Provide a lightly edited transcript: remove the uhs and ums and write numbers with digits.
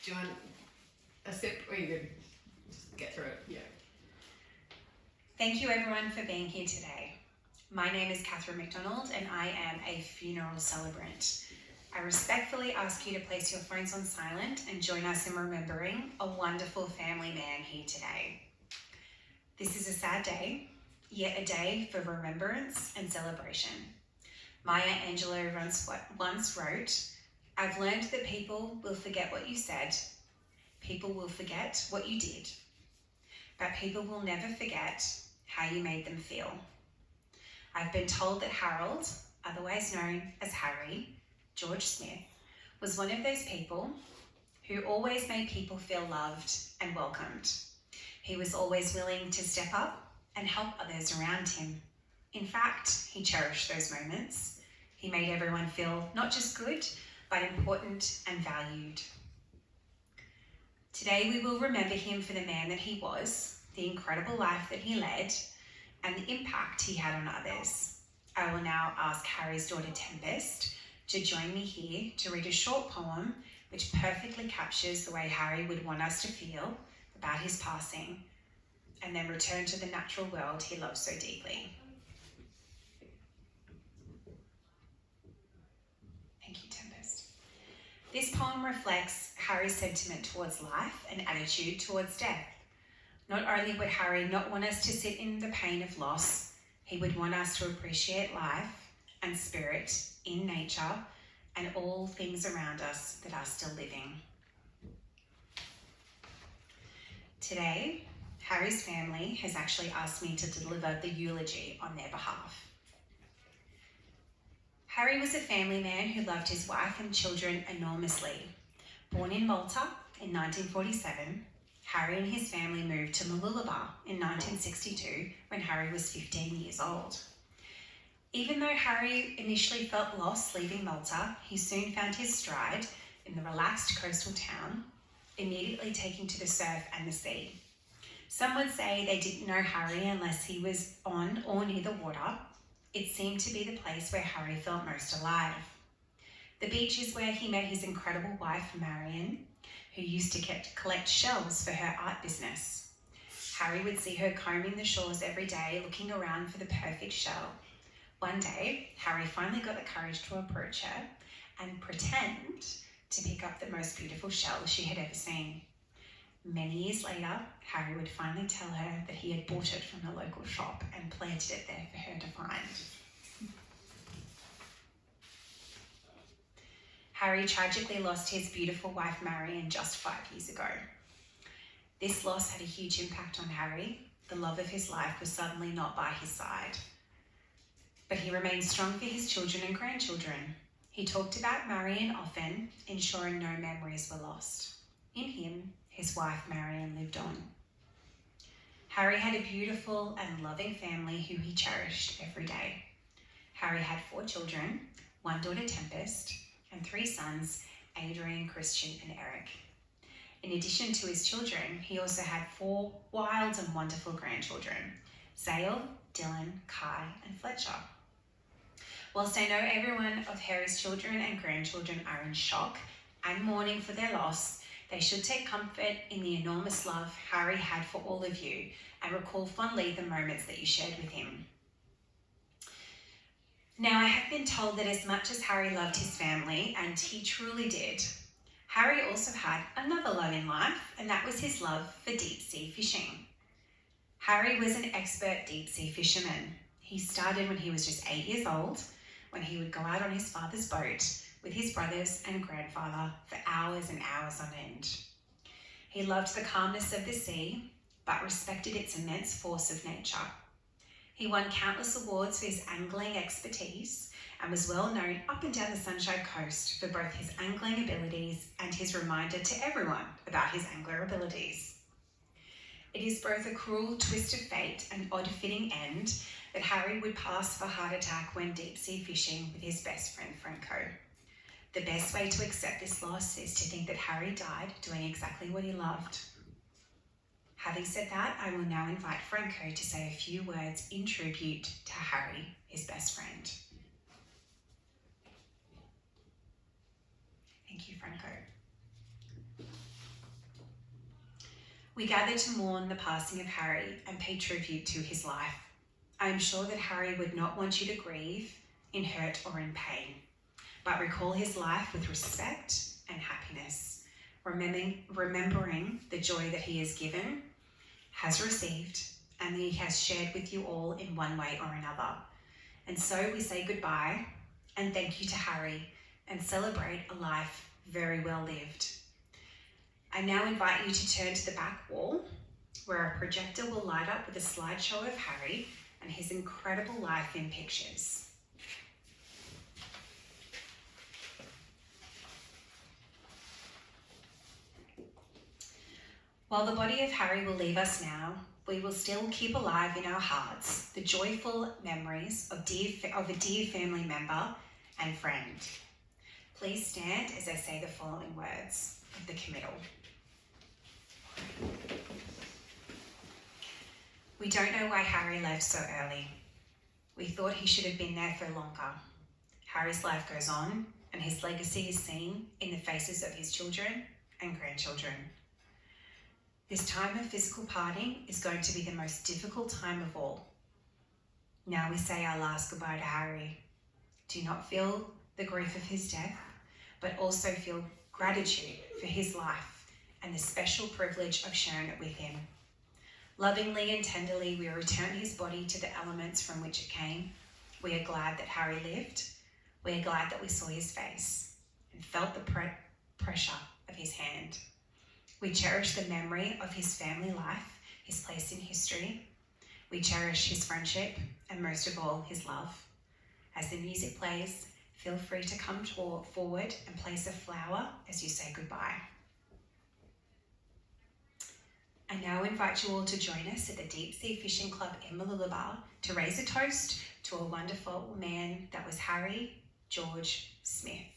Do you want a sip or you could just get through it? Yeah. Thank you everyone for being here today. My name is Catherine McDonald and I am a funeral celebrant. I respectfully ask you to place your phones on silent and join us in remembering a wonderful family man here today. This is a sad day, yet a day for remembrance and celebration. Maya Angelou once wrote, "I've learned that people will forget what you said, people will forget what you did, but people will never forget how you made them feel." I've been told that Harold, otherwise known as Harry George Smith, was one of those people who always made people feel loved and welcomed. He was always willing to step up and help others around him. In fact, he cherished those moments. He made everyone feel not just good, but important and valued. Today we will remember him for the man that he was, the incredible life that he led, and the impact he had on others. I will now ask Harry's daughter Tempest to join me here to read a short poem which perfectly captures the way Harry would want us to feel about his passing, and then return to the natural world he loved so deeply. Thank you, Tempest. This poem reflects Harry's sentiment towards life and attitude towards death. Not only would Harry not want us to sit in the pain of loss, he would want us to appreciate life and spirit in nature and all things around us that are still living. Today, Harry's family has actually asked me to deliver the eulogy on their behalf. Harry was a family man who loved his wife and children enormously. Born in Malta in 1947, Harry and his family moved to Mooloolaba in 1962 when Harry was 15 years old. Even though Harry initially felt lost leaving Malta, he soon found his stride in the relaxed coastal town, immediately taking to the surf and the sea. Some would say they didn't know Harry unless he was on or near the water. It seemed to be the place where Harry felt most alive. The beach is where he met his incredible wife, Marion, who used to collect shells for her art business. Harry would see her combing the shores every day, looking around for the perfect shell. One day, Harry finally got the courage to approach her and pretend to pick up the most beautiful shell she had ever seen. Many years later, Harry would finally tell her that he had bought it from the local shop and planted it there for her to find. Harry tragically lost his beautiful wife Marion just 5 years ago. This loss had a huge impact on Harry. The love of his life was suddenly not by his side. But he remained strong for his children and grandchildren. He talked about Marion often, ensuring no memories were lost. In him, his wife Marion lived on. Harry had a beautiful and loving family who he cherished every day. Harry had 4 children, 1 daughter Tempest, and 3 sons, Adrian, Christian, and Eric. In addition to his children, he also had 4 wild and wonderful grandchildren, Zale, Dylan, Kai, and Fletcher. Whilst I know everyone of Harry's children and grandchildren are in shock and mourning for their loss, they should take comfort in the enormous love Harry had for all of you and recall fondly the moments that you shared with him. Now, I have been told that as much as Harry loved his family, and he truly did, Harry also had another love in life, and that was his love for deep sea fishing. Harry was an expert deep sea fisherman. He started when he was just 8 years old, when he would go out on his father's boat with his brothers and grandfather for hours and hours on end. He loved the calmness of the sea, but respected its immense force of nature. He won countless awards for his angling expertise and was well known up and down the Sunshine Coast for both his angling abilities and his reminder to everyone about his angler abilities. It is both a cruel twist of fate and odd fitting end that Harry would pass for a heart attack when deep sea fishing with his best friend Franco. The best way to accept this loss is to think that Harry died doing exactly what he loved. Having said that, I will now invite Franco to say a few words in tribute to Harry, his best friend. Thank you, Franco. We gather to mourn the passing of Harry and pay tribute to his life. I am sure that Harry would not want you to grieve in hurt or in pain, but recall his life with respect and happiness, remembering the joy that he has given, has received, and that he has shared with you all in one way or another. And so we say goodbye and thank you to Harry and celebrate a life very well lived. I now invite you to turn to the back wall where a projector will light up with a slideshow of Harry and his incredible life in pictures. While the body of Harry will leave us now, we will still keep alive in our hearts the joyful memories of a dear family member and friend. Please stand as I say the following words of the committal. We don't know why Harry left so early. We thought he should have been there for longer. Harry's life goes on, and his legacy is seen in the faces of his children and grandchildren. This time of physical parting is going to be the most difficult time of all. Now we say our last goodbye to Harry. Do not feel the grief of his death, but also feel gratitude for his life and the special privilege of sharing it with him. Lovingly and tenderly, we return his body to the elements from which it came. We are glad that Harry lived. We are glad that we saw his face and felt the pressure of his hand. We cherish the memory of his family life, his place in history. We cherish his friendship and most of all, his love. As the music plays, feel free to come forward and place a flower as you say goodbye. I now invite you all to join us at the Deep Sea Fishing Club in Mooloolaba to raise a toast to a wonderful man that was Harry George Smith.